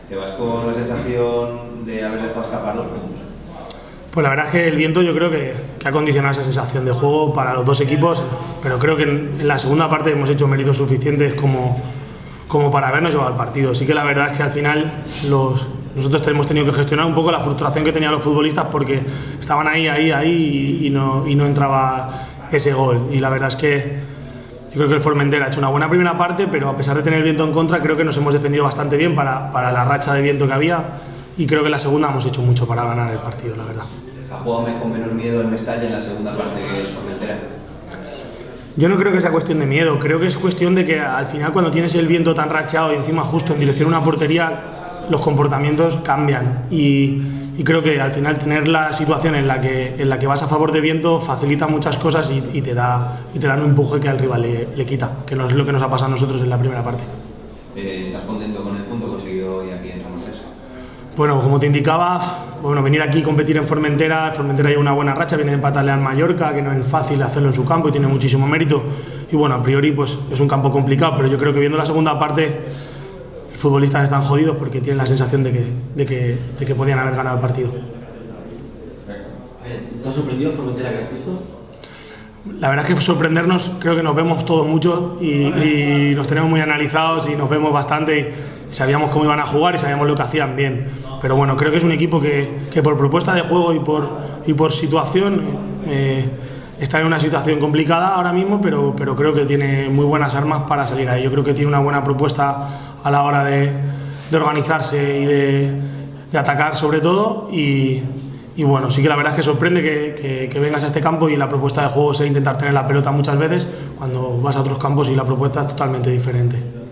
¿Te vas con la sensación de haber dejado escapar 2 puntos? Pues la verdad es que el viento yo creo que ha condicionado esa sensación de juego para los dos equipos, pero creo que en la segunda parte hemos hecho méritos suficientes como para habernos llevado al partido. Sí que la verdad es que al final nosotros hemos tenido que gestionar un poco la frustración que tenían los futbolistas porque estaban ahí y no entraba ese gol. Y la verdad es que yo creo que el Formentera ha hecho una buena primera parte, pero a pesar de tener el viento en contra, creo que nos hemos defendido bastante bien para la racha de viento que había y creo que en la segunda hemos hecho mucho para ganar el partido, la verdad. ¿Ha jugado con menos miedo el Mestalla en la segunda parte que el Formentera? Yo no creo que sea cuestión de miedo, creo que es cuestión de que al final cuando tienes el viento tan rachado y encima justo en dirección a una portería, los comportamientos cambian y creo que al final tener la situación en la que vas a favor de viento facilita muchas cosas y te dan un empuje que al rival le quita, que no es lo que nos ha pasado a nosotros en la primera parte. ¿Estás contento con el punto conseguido hoy aquí en San José? Bueno, como te indicaba, venir aquí y competir en Formentera, Formentera lleva una buena racha, viene de empatarle al Mallorca, que no es fácil hacerlo en su campo y tiene muchísimo mérito. Y bueno, a priori pues es un campo complicado, pero yo creo que viendo la segunda parte, los futbolistas están jodidos porque tienen la sensación de que podían haber ganado el partido. ¿Te ha sorprendido el Formentera que has visto? La verdad es que sorprendernos, creo que nos vemos todos mucho y nos tenemos muy analizados y nos vemos bastante y sabíamos cómo iban a jugar y sabíamos lo que hacían bien. Pero bueno, creo que es un equipo que por propuesta de juego y por situación está en una situación complicada ahora mismo, pero creo que tiene muy buenas armas para salir ahí. Yo creo que tiene una buena propuesta a la hora de organizarse y de atacar sobre todo y bueno, sí que la verdad es que sorprende que vengas a este campo y la propuesta de juego sea intentar tener la pelota muchas veces cuando vas a otros campos y la propuesta es totalmente diferente.